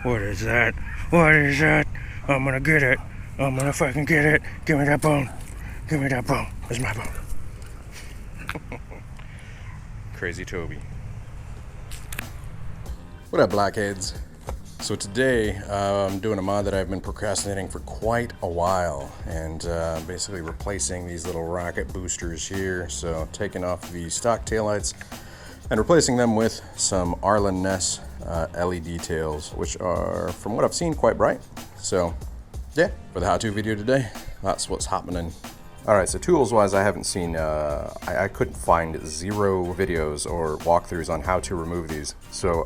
What is that? What is that? I'm gonna get it. I'm gonna fucking get it. Give me that bone. Give me that bone. It's my bone. Crazy Toby. What up, Blockheads? So today I'm doing a mod that I've been procrastinating for quite a while, and basically replacing these little rocket boosters here. So taking off the stock taillights and replacing them with some Arlen Ness LED tails, which are, from what I've seen, quite bright. So yeah, for the how-to video today, that's what's happening. Alright, so tools-wise, I haven't seen, I couldn't find 0 videos or walkthroughs on how to remove these. So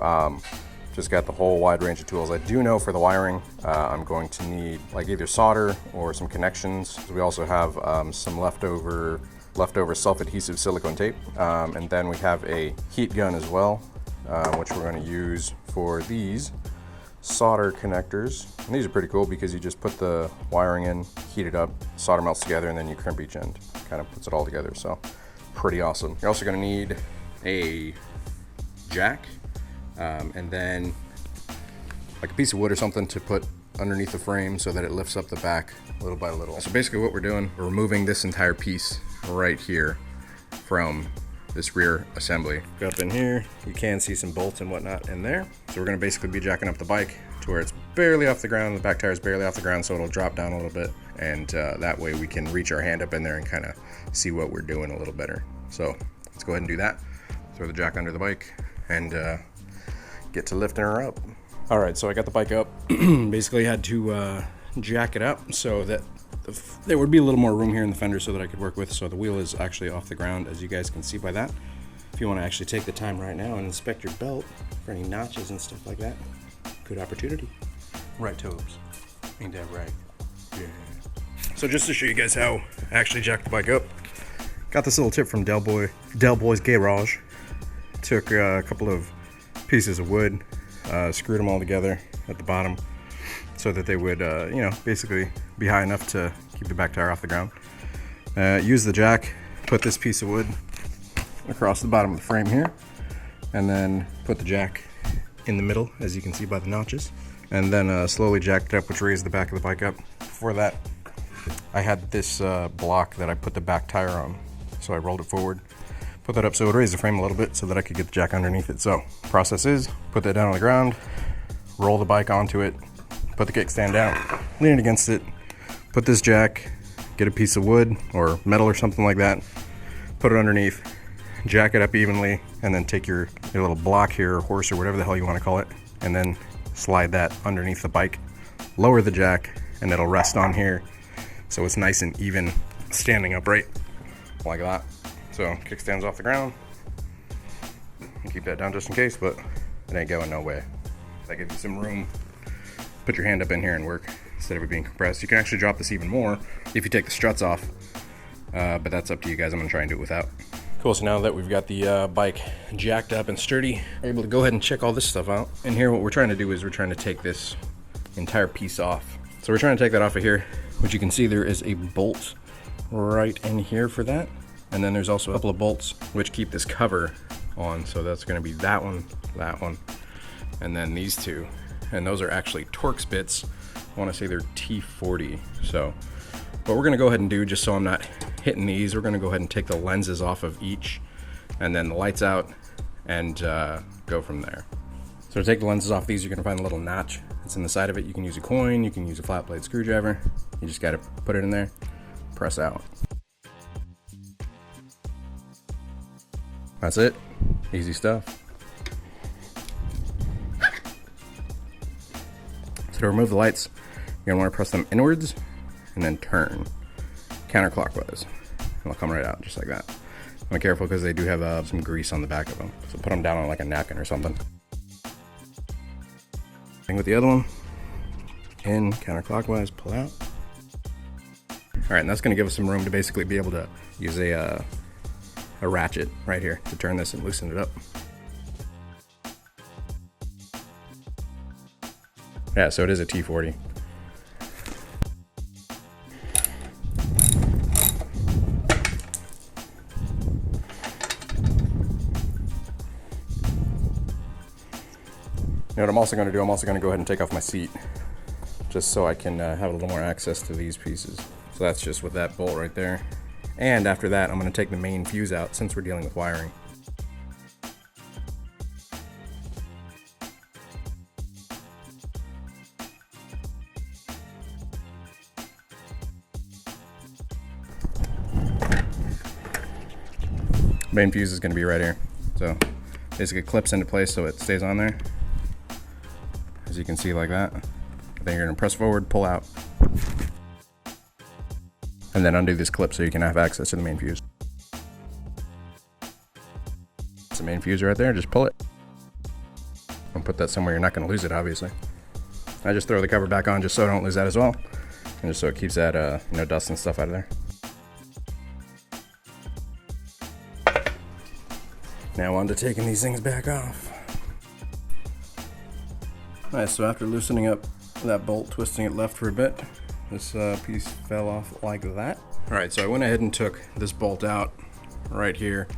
just got the whole wide range of tools. I do know for the wiring, I'm going to need like either solder or some connections. We also have some leftover self-adhesive silicone tape, and then we have a heat gun as well, which we're going to use for these solder connectors. And these are pretty cool because you just put the wiring in, heat it up, solder melts together, and then you crimp each end. Kind of puts it all together, so pretty awesome. You're also going to need a jack, and then like a piece of wood or something to put underneath the frame so that it lifts up the back little by little. So basically what we're doing, we're removing this entire piece right here from this rear assembly. Go up in here, you can see some bolts and whatnot in there. So we're gonna basically be jacking up the bike to where it's barely off the ground, the back tire is barely off the ground, so it'll drop down a little bit, and that way we can reach our hand up in there and kind of see what we're doing a little better. So let's go ahead and do that. Throw the jack under the bike and get to lifting her up. All right, so I got the bike up. Basically had to jack it up so that there would be a little more room here in the fender so that I could work with. So the wheel is actually off the ground, as you guys can see by that. If you want to actually take the time right now and inspect your belt for any notches and stuff like that, good opportunity. Right, Tobes? Ain't that right? Yeah. So just to show you guys how I actually jacked the bike up, got this little tip from Del Boy's Garage. Took a couple of pieces of wood, screwed them all together at the bottom so that they would, you know, basically be high enough to keep the back tire off the ground. Use the jack, put this piece of wood across the bottom of the frame here, and then put the jack in the middle, as you can see by the notches, and then slowly jacked it up, which raised the back of the bike up. Before that, I had this block that I put the back tire on, so I rolled it forward, put that up so it would raise the frame a little bit so that I could get the jack underneath it. So process is, put that down on the ground, roll the bike onto it, put the kickstand down, lean it against it, put this jack, get a piece of wood or metal or something like that, put it underneath, jack it up evenly, and then take your little block here, or horse, or whatever the hell you want to call it, and then slide that underneath the bike, lower the jack, and it'll rest on here so it's nice and even standing upright like that. So kickstand's off the ground. Keep that down just in case, but it ain't going no way. That gives you some room. Put your hand up in here and work instead of it being compressed. You can actually drop this even more if you take the struts off, but that's up to you guys. I'm gonna try and do it without. Cool, so now that we've got the bike jacked up and sturdy, we're able to go ahead and check all this stuff out. And here what we're trying to do is we're trying to take this entire piece off. So we're trying to take that off of here, which you can see there is a bolt right in here for that. And then there's also a couple of bolts which keep this cover on. So that's gonna be that one, and then these two. And those are actually Torx bits. I wanna say they're T40. So what we're gonna go ahead and do, just so I'm not hitting these, we're gonna go ahead and take the lenses off of each, and then the lights out, and go from there. So to take the lenses off these, you're gonna find a little notch that's in the side of it. You can use a coin, you can use a flat blade screwdriver. You just gotta put it in there, press out. That's it, easy stuff. So to remove the lights, you're gonna wanna press them inwards and then turn counterclockwise. And they'll come right out just like that. Be careful because they do have some grease on the back of them. So put them down on like a napkin or something. Thing with the other one, in counterclockwise, pull out. All right, and that's gonna give us some room to basically be able to use a ratchet right here to turn this and loosen it up. Yeah, so it is a T40. what I'm also going to do, I'm also going to go ahead and take off my seat, just so I can have a little more access to these pieces. So that's just with that bolt right there. And after that, I'm going to take the main fuse out since we're dealing with wiring. Main fuse is going to be right here. So basically clips into place so it stays on there. As you can see, like that. Then you're going to press forward, pull out, and then undo this clip so you can have access to the main fuse. It's the main fuse right there, just pull it. And put that somewhere you're not going to lose it, obviously. I just throw the cover back on just so I don't lose that as well. And just so it keeps that dust and stuff out of there. Now on to taking these things back off. Alright, so after loosening up that bolt, twisting it left for a bit, this piece fell off like that. Alright, so I went ahead and took this bolt out right here,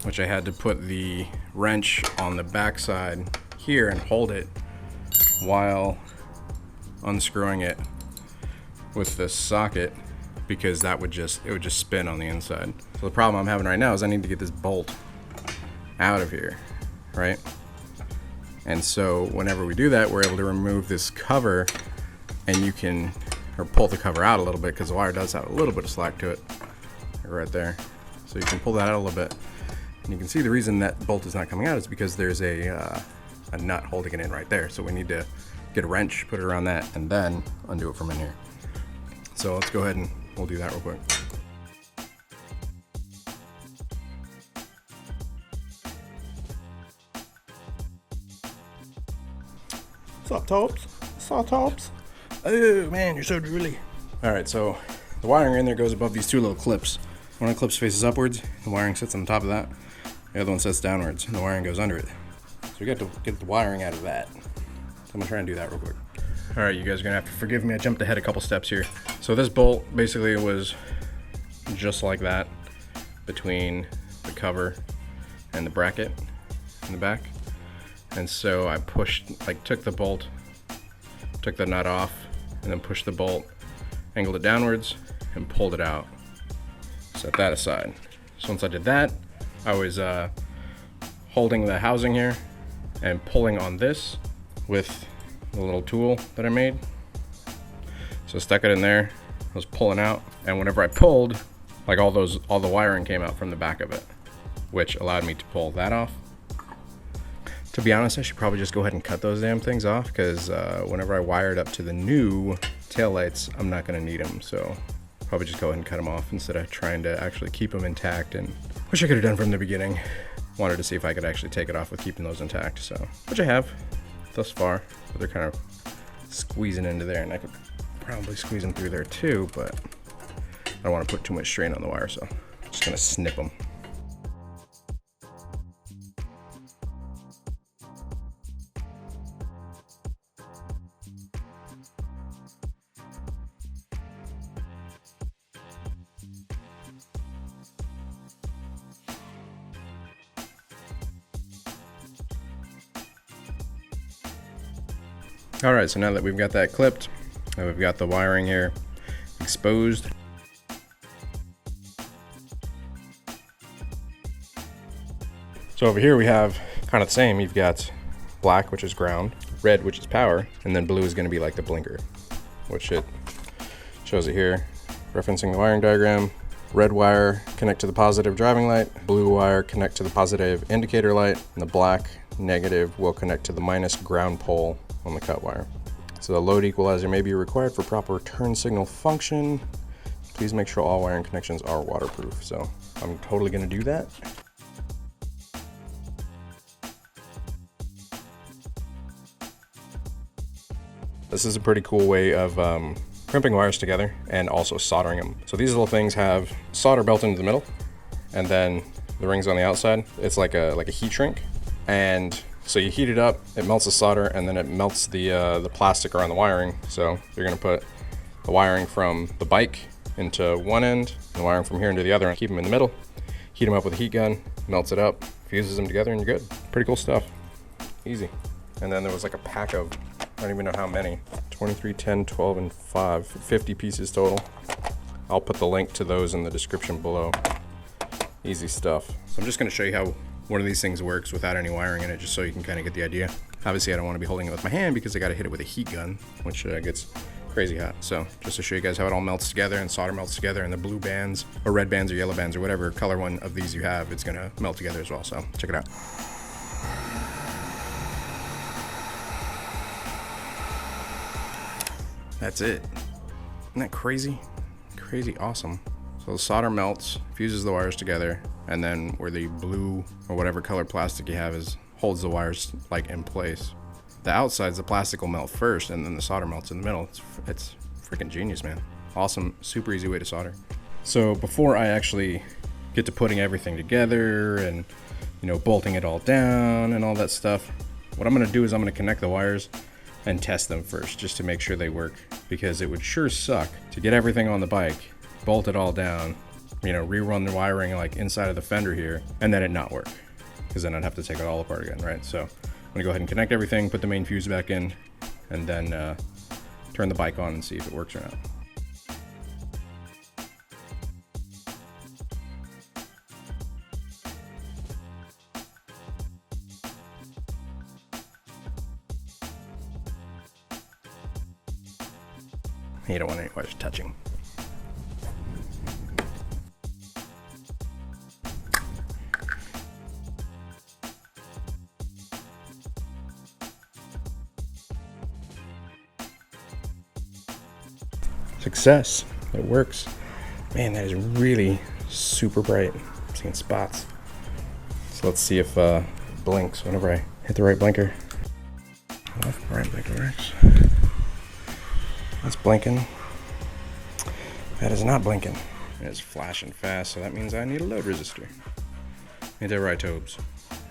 which I had to put the wrench on the back side here and hold it while unscrewing it with this socket, because it would just spin on the inside. So the problem I'm having right now is I need to get this bolt out of here, right? And so whenever we do that, we're able to remove this cover, and you can, or pull the cover out a little bit, because the wire does have a little bit of slack to it right there. So you can pull that out a little bit, and you can see the reason that bolt is not coming out is because there's a nut holding it in right there. So we need to get a wrench, put it around that, and then undo it from in here. So let's go ahead and we'll do that real quick. Tops. Oh man, you're so drooly. Alright, so the wiring in there goes above these two little clips. One of the clips faces upwards, the wiring sits on the top of that. The other one sits downwards, and the wiring goes under it. So we got to get the wiring out of that. So I'm gonna try and do that real quick. Alright, you guys are gonna have to forgive me, I jumped ahead a couple steps here. So this bolt basically was just like that between the cover and the bracket in the back. And so I took the bolt, took the nut off, and then pushed the bolt, angled it downwards, and pulled it out. Set that aside. So once I did that, I was holding the housing here and pulling on this with the little tool that I made. So I stuck it in there, I was pulling out, and whenever I pulled, like all the wiring came out from the back of it, which allowed me to pull that off. To be honest, I should probably just go ahead and cut those damn things off, because whenever I wire it up to the new taillights, I'm not going to need them. So probably just go ahead and cut them off instead of trying to actually keep them intact. And wish I could have done from the beginning. Wanted to see if I could actually take it off with keeping those intact. So, which I have thus far. But they're kind of squeezing into there, and I could probably squeeze them through there too, but I don't want to put too much strain on the wire, so I'm just going to snip them. All right, so now that we've got that clipped, and we've got the wiring here exposed. So over here we have kind of the same. You've got black, which is ground, red, which is power, and then blue is going to be like the blinker, which it shows it here, referencing the wiring diagram. Red wire connect to the positive driving light, blue wire connect to the positive indicator light, and the black negative will connect to the minus ground pole on the cut wire. So the load equalizer may be required for proper turn signal function. Please make sure all wiring connections are waterproof. So I'm totally going to do that. This is a pretty cool way of crimping wires together and also soldering them. So these little things have solder built into the middle, and then the rings on the outside. It's like a heat shrink, and so you heat it up, it melts the solder, and then it melts the plastic around the wiring. So you're gonna put the wiring from the bike into one end, and the wiring from here into the other, and keep them in the middle. Heat them up with a heat gun, melts it up, fuses them together, and you're good. Pretty cool stuff. Easy. And then there was like a pack of, I don't even know how many, 23, 10, 12, and 5, 50 pieces total. I'll put the link to those in the description below. Easy stuff. So I'm just gonna show you how one of these things works without any wiring in it, just so you can kind of get the idea. Obviously I don't want to be holding it with my hand because I got to hit it with a heat gun, which gets crazy hot. So just to show you guys how it all melts together and solder melts together, and the blue bands or red bands or yellow bands or whatever color one of these you have, it's gonna melt together as well. So check it out. That's it. Isn't that crazy? Crazy awesome. So the solder melts, fuses the wires together, and then where the blue or whatever color plastic you have holds the wires like in place. The outsides, the plastic will melt first, and then the solder melts in the middle. It's freaking genius, man. Awesome, super easy way to solder. So before I actually get to putting everything together and, you know, bolting it all down and all that stuff, what I'm gonna do is I'm gonna connect the wires and test them first, just to make sure they work, because it would sure suck to get everything on the bike, bolt it all down, you know, rerun the wiring like inside of the fender here, and then it not work, because then I'd have to take it all apart again, right? So I'm gonna go ahead and connect everything, put the main fuse back in, and then turn the bike on and see if it works or not. You don't want any wires touching. Success. It works. Man, that is really super bright. I'm seeing spots. So let's see if it blinks whenever I hit the right blinker. Left, right blinker works. That's blinking. That is not blinking. It's flashing fast, so that means I need a load resistor. Ain't that right, Tobes?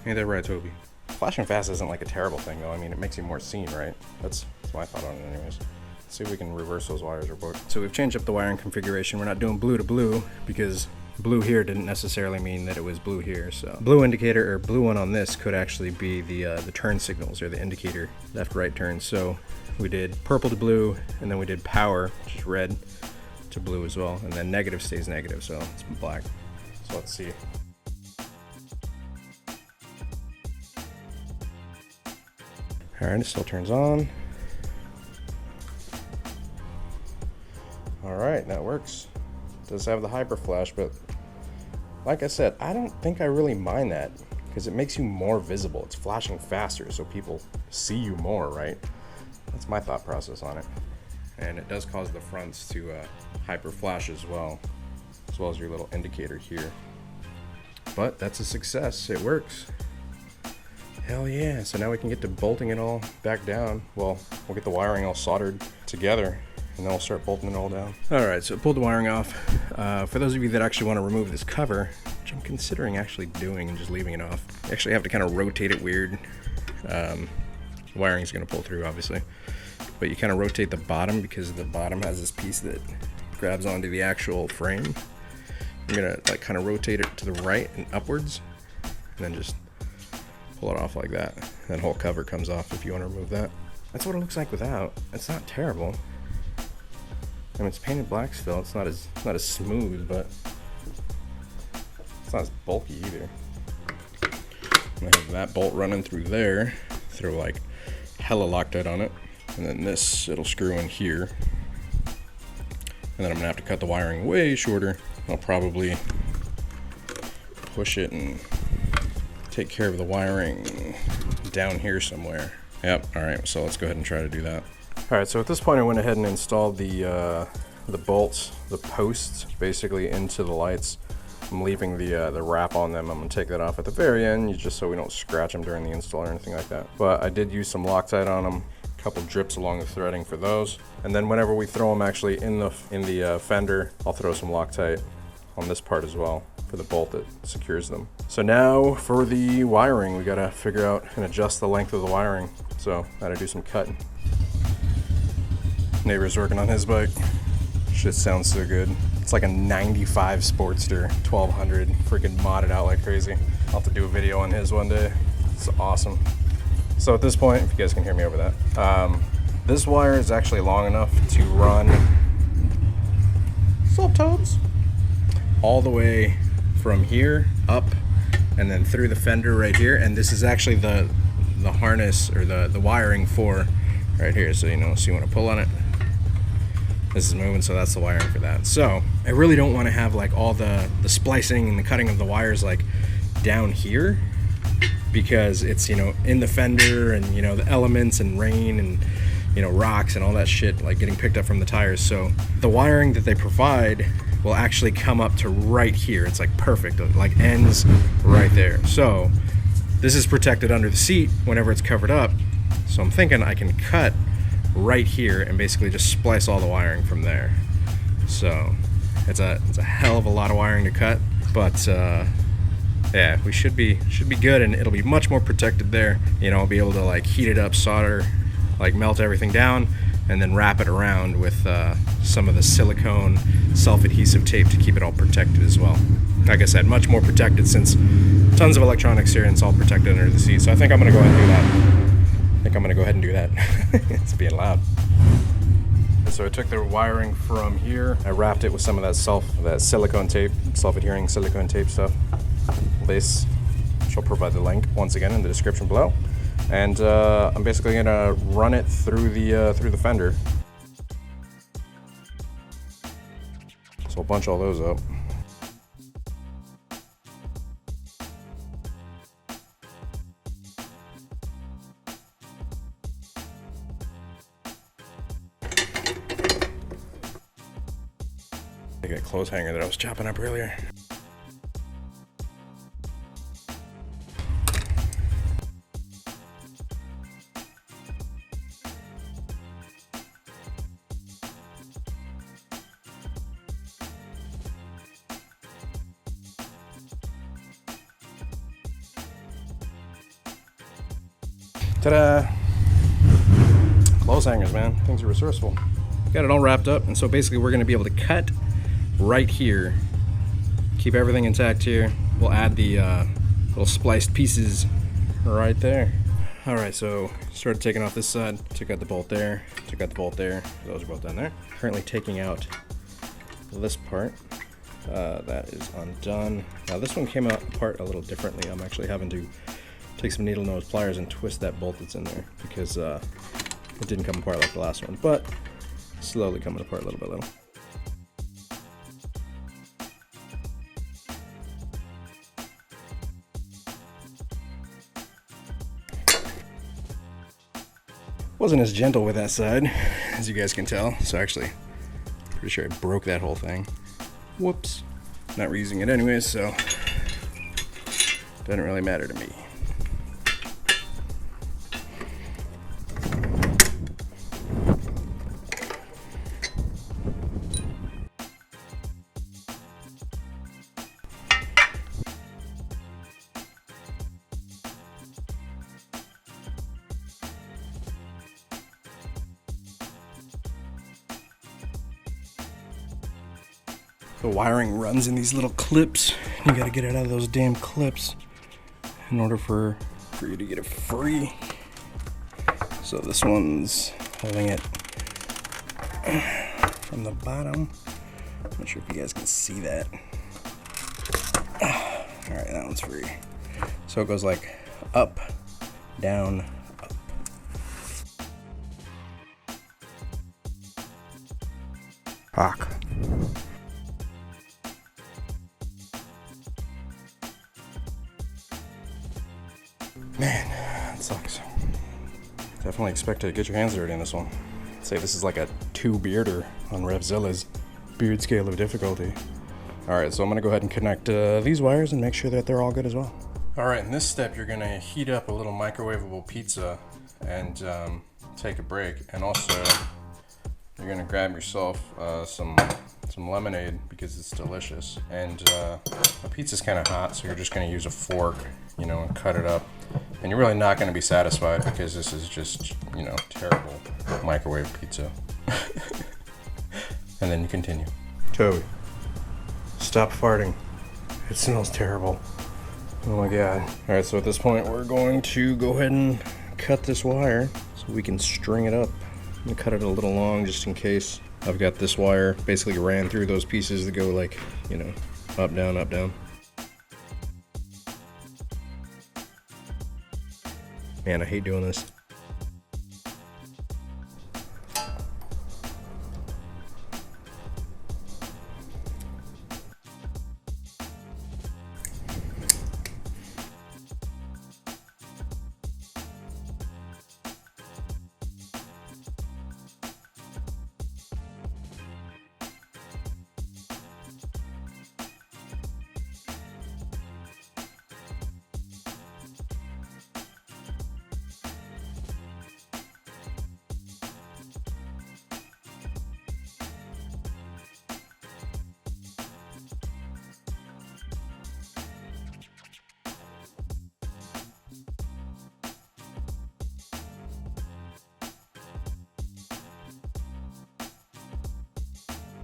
Ain't that right, Toby? Flashing fast isn't like a terrible thing, though. I mean, it makes you more seen, right? That's my thought on it anyways. Let's see if we can reverse those wires real quick. So we've changed up the wiring configuration. We're not doing blue to blue, because blue here didn't necessarily mean that it was blue here. So blue indicator, or blue one on this, could actually be the turn signals, or the indicator, left, right turn. So we did purple to blue, and then we did power, which is red, to blue as well, and then negative stays negative, so it's black. So let's see. Alright, it still turns on. Alright, that works. It does have the hyper flash, but like I said, I don't think I really mind that, because it makes you more visible. It's flashing faster, so people see you more, right? That's my thought process on it. And it does cause the fronts to hyper flash as well as your little indicator here. But that's a success. It works. Hell yeah. So now we can get to bolting it all back down. Well, we'll get the wiring all soldered together, and then we'll start bolting it all down. All right, so pulled the wiring off. For those of you that actually want to remove this cover, which I'm considering actually doing and just leaving it off, you actually have to kind of rotate it weird. Wiring is going to pull through, obviously, but you kind of rotate the bottom, because the bottom has this piece that grabs onto the actual frame. I'm going to like kind of rotate it to the right and upwards, and then just pull it off like that. That whole cover comes off if you want to remove that. That's what it looks like without. It's not terrible. I mean, it's painted black still. It's not as smooth, but it's not as bulky either. I have that bolt running through there. Throw like hella Loctite on it, and then this, it'll screw in here, and then I'm gonna have to cut the wiring way shorter. I'll probably push it and take care of the wiring down here somewhere. Yep. All right, so let's go ahead and try to do that. All right, so at this point I went ahead and installed the bolts, the posts basically into the lights. I'm leaving the wrap on them. I'm gonna take that off at the very end, just so we don't scratch them during the install or anything like that. But I did use some Loctite on them, a couple drips along the threading for those. And then whenever we throw them actually in the fender, I'll throw some Loctite on this part as well for the bolt that secures them. So now for the wiring, we gotta figure out and adjust the length of the wiring. So I gotta do some cutting. Neighbor's working on his bike. Shit sounds so good. It's like a 95 Sportster 1200, freaking modded out like crazy. I'll have to do a video on his one day. It's awesome. So at this point, if you guys can hear me over that, this wire is actually long enough to run toads all the way from here up and then through the fender right here. And this is actually the harness or the wiring for right here. So, you know, so you want to pull on it, this is moving, so that's the wiring for that. So I really don't want to have like all the splicing and the cutting of the wires like down here, because it's, you know, in the fender and, you know, the elements and rain and, you know, rocks and all that shit like getting picked up from the tires. So the wiring that they provide will actually come up to right here. It's like perfect, it like ends right there. So this is protected under the seat whenever it's covered up. So I'm thinking I can cut right here and basically just splice all the wiring from there. So it's a hell of a lot of wiring to cut, but yeah, we should be good, and it'll be much more protected there. You know, I'll be able to like heat it up, solder, like melt everything down, and then wrap it around with some of the silicone self-adhesive tape to keep it all protected as well. Like I said, much more protected since tons of electronics here and it's all protected under the seat. So I think I'm gonna go ahead and do that. It's being loud. So I took the wiring from here, I wrapped it with some of that silicone tape, self-adhering silicone tape stuff. This shall provide the link once again in the description below. And I'm basically gonna run it through the fender. So I'll bunch all those up. I got a clothes hanger that I was chopping up earlier. Ta-da! Clothes hangers, man. Things are resourceful. Got it all wrapped up, and so basically we're going to be able to cut right here, keep everything intact here. We'll add the little spliced pieces right there. Alright, so started taking off this side, took out the bolt there, took out the bolt there. Those are both done there. Currently taking out this part. That is undone. Now this one came out apart a little differently. I'm actually having to take some needle nose pliers and twist that bolt that's in there, because it didn't come apart like the last one, but slowly coming apart little by little. Wasn't as gentle with that side, as you guys can tell, so actually pretty sure I broke that whole thing. Whoops. Not reusing it anyways, so doesn't really matter to me. The wiring runs in these little clips. You gotta get it out of those damn clips in order for you to get it free. So this one's holding it from the bottom. I'm not sure if you guys can see that. All right, that one's free. So it goes like up, down, up. Fuck. Man, that sucks. Definitely expect to get your hands dirty in this one. I'd say this is like a 2-bearder on Revzilla's beard scale of difficulty. Alright, so I'm gonna go ahead and connect these wires and make sure that they're all good as well. Alright, in this step you're gonna heat up a little microwavable pizza and take a break. And also, you're gonna grab yourself some lemonade because it's delicious. And the pizza's kind of hot, so you're just gonna use a fork, you know, and cut it up. And you're really not gonna be satisfied because this is just, you know, terrible microwave pizza. And then you continue. Toby, stop farting. It smells terrible. Oh my god. Alright, so at this point we're going to go ahead and cut this wire so we can string it up. I'm gonna cut it a little long just in case. I've got this wire basically ran through those pieces that go like, you know, up, down, up, down. Man, I hate doing this.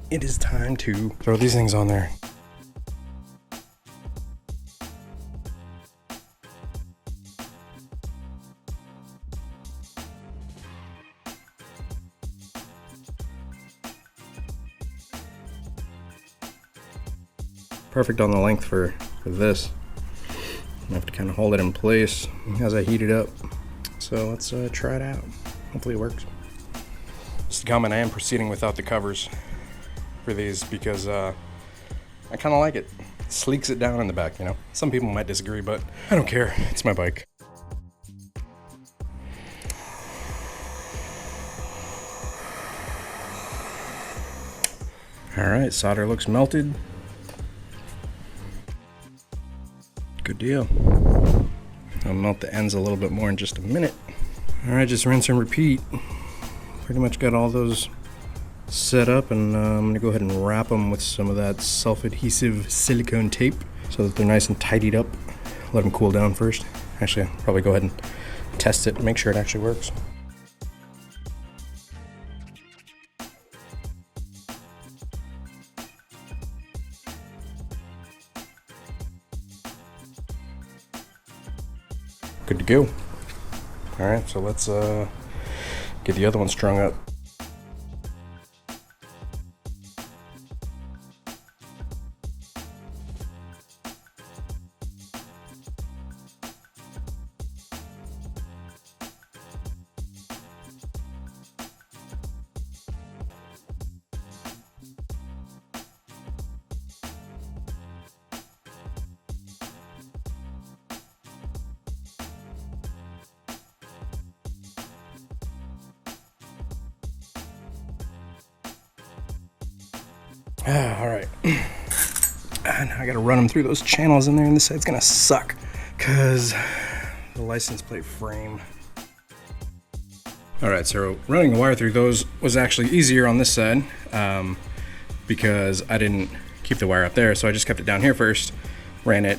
It is time to throw these things on there. Perfect on the length for this. I have to kind of hold it in place as I heat it up. So let's try it out. Hopefully it works. Just a comment, I am proceeding without the covers for these because I kind of like it. Sleeks it down in the back, you know. Some people might disagree, but I don't care. It's my bike. All right, solder looks melted. Good deal. I'll melt the ends a little bit more in just a minute. All right, just rinse and repeat. Pretty much got all those set up, and I'm gonna go ahead and wrap them with some of that self-adhesive silicone tape so that they're nice and tidied up. Let them cool down first. Actually, I'll probably go ahead and test it and make sure it actually works. Good to go. All right, so let's get the other one strung up. All right, and I gotta run them through those channels in there, and this side's gonna suck because the license plate frame. All right, so running the wire through those was actually easier on this side because I didn't keep the wire up there, so I just kept it down here first, ran it.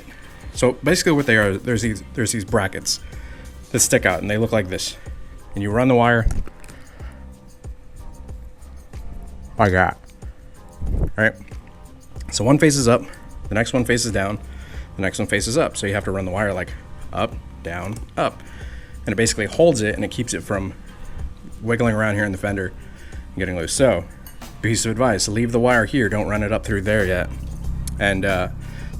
So basically what they are, there's these brackets that stick out, and they look like this, and you run the wire like that. All right, so one faces up, the next one faces down, the next one faces up. So you have to run the wire like up, down, up. And it basically holds it and it keeps it from wiggling around here in the fender and getting loose. So, piece of advice, leave the wire here, don't run it up through there yet. And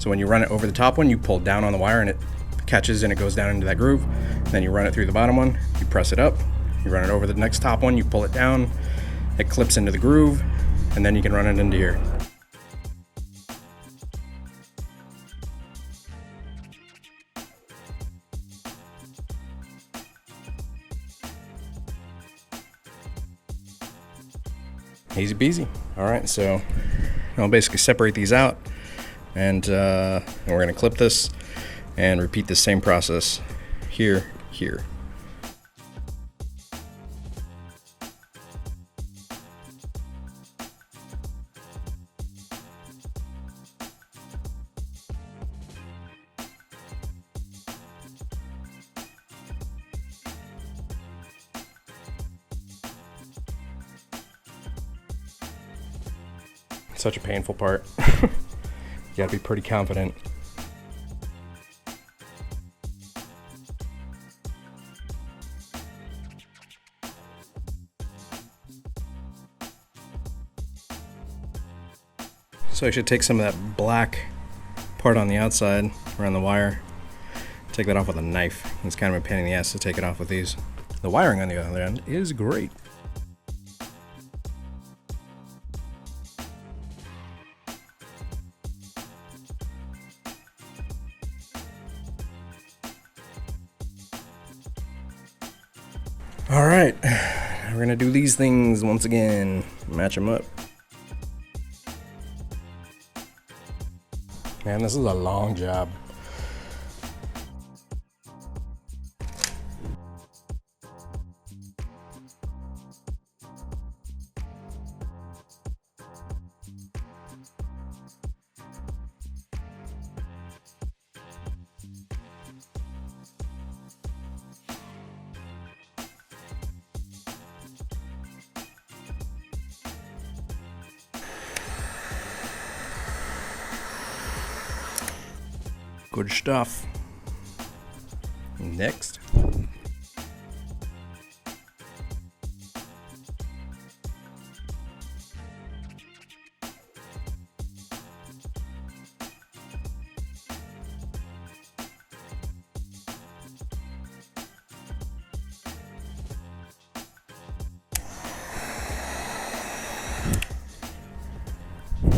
so when you run it over the top one, you pull down on the wire and it catches and it goes down into that groove. Then you run it through the bottom one, you press it up, you run it over the next top one, you pull it down, it clips into the groove, and then you can run it into here. Easy peasy. All right, so I'll basically separate these out, and we're gonna clip this and repeat the same process here. Such a painful part. You gotta be pretty confident. So I should take some of that black part on the outside around the wire, take that off with a knife. It's kind of a pain in the ass to take it off with these. The wiring on the other end is great. All right, we're gonna do these things once again, match them up. Man, this is a long job. Good stuff. Next.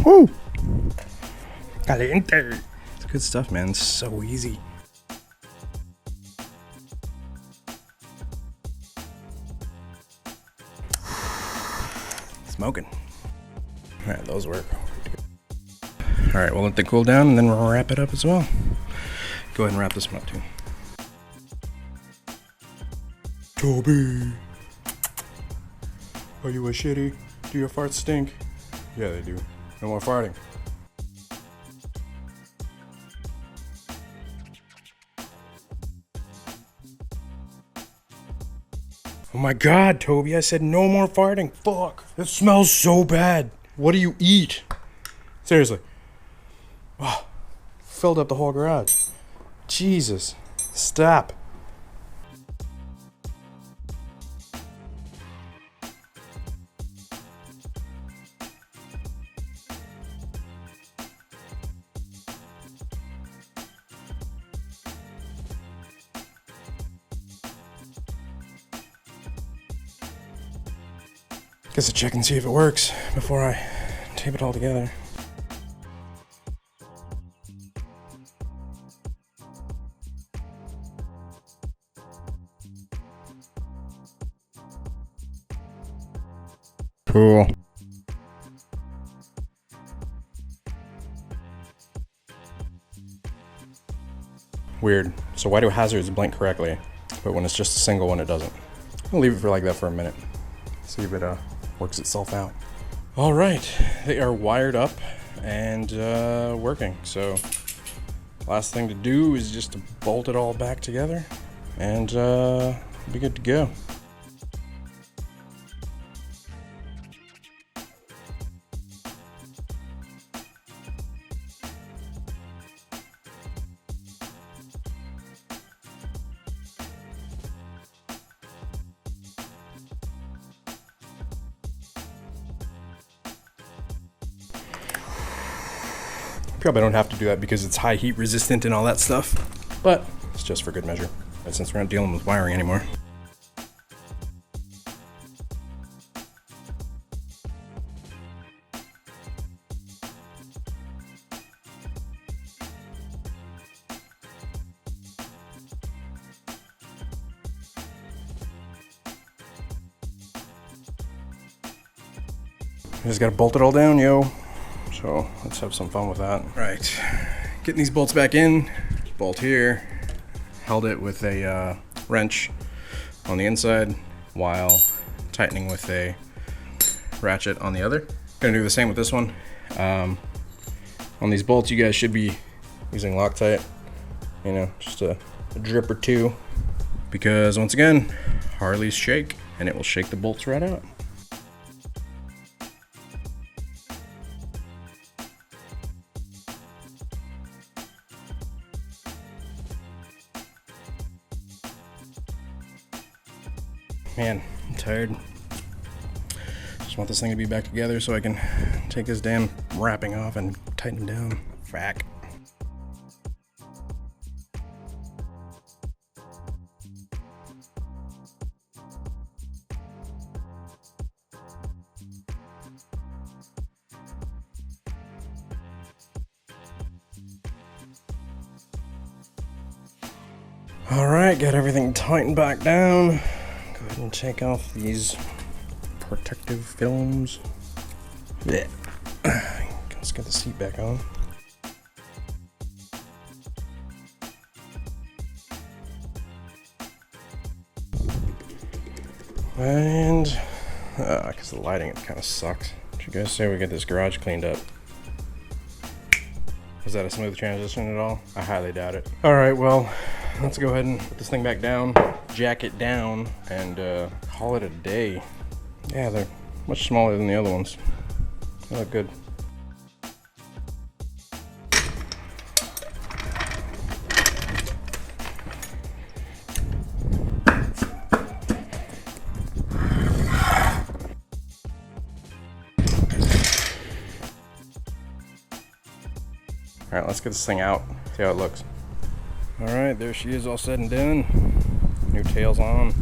Woo! Caliente. Good stuff, man. It's so easy. Smoking. All right, those work. All right, we'll let them cool down and then we'll wrap it up as well. Go ahead and wrap this one up too. Toby, are you a shitty? Do your farts stink? Yeah, they do. No more farting. Oh my God, Toby, I said no more farting. Fuck. It smells so bad. What do you eat? Seriously. Wow. Filled up the whole garage. Jesus. Stop. Guess I'll check and see if it works before I tape it all together. Cool. Weird. So why do hazards blink correctly, but when it's just a single one, it doesn't? I'll leave it for like that for a minute. See if it works itself out. All right, they are wired up and working. So last thing to do is just to bolt it all back together and be good to go. Probably don't have to do that because it's high heat resistant and all that stuff, but it's just for good measure, right, since we're not dealing with wiring anymore. I just gotta bolt it all down, yo. So let's have some fun with that. Right, getting these bolts back in. Bolt here, held it with a wrench on the inside while tightening with a ratchet on the other. Gonna do the same with this one. On these bolts, you guys should be using Loctite, you know, just a drip or two, because once again, Harleys shake and it will shake the bolts right out. Man, I'm tired. Just want this thing to be back together so I can take this damn wrapping off and tighten him down. Fack. Alright, got everything tightened back down. Go ahead and take off these protective films. Yeah. Let's get the seat back on. And, because the lighting, it kind of sucks. What you guys say we get this garage cleaned up? Was that a smooth transition at all? I highly doubt it. Alright, well, let's go ahead and put this thing back down, jack it down, and call it a day. Yeah, they're much smaller than the other ones. They look good. Alright, let's get this thing out, see how it looks. Alright, there she is all said and done. New tails on.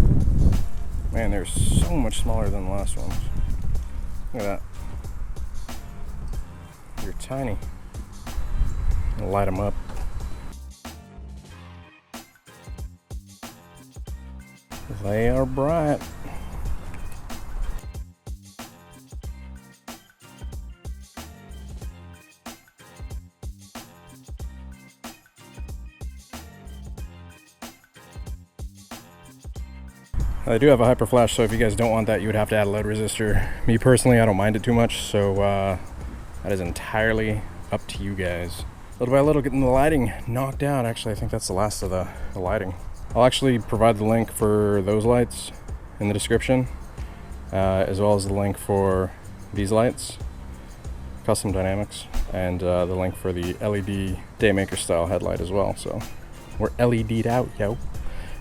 Man, they're so much smaller than the last ones. Look at that. You're tiny. I'll light them up. They are bright. I do have a hyper flash, so if you guys don't want that, you would have to add a load resistor. Me personally, I don't mind it too much, so that is entirely up to you guys. Little by little, getting the lighting knocked out. Actually, I think that's the last of the lighting. I'll actually provide the link for those lights in the description, as well as the link for these lights, custom dynamics, and the link for the LED Daymaker style headlight as well. So we're LED'd out, yo.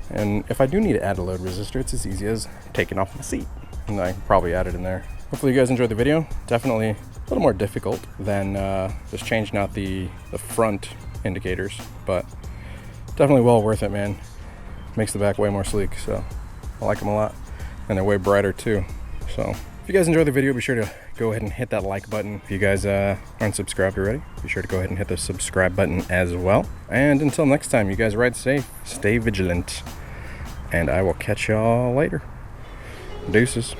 And if I do need to add a load resistor, it's as easy as taking off my seat, and I can probably add it in there. Hopefully you guys enjoyed the video. Definitely a little more difficult than just changing out the front indicators, but definitely well worth it, man. Makes the back way more sleek, so I like them a lot, and they're way brighter too. So if you guys enjoyed the video, be sure to go ahead and hit that like button. If you guys aren't subscribed already, be sure to go ahead and hit the subscribe button as well. And until next time, you guys ride safe, stay vigilant, and I will catch y'all later. Deuces.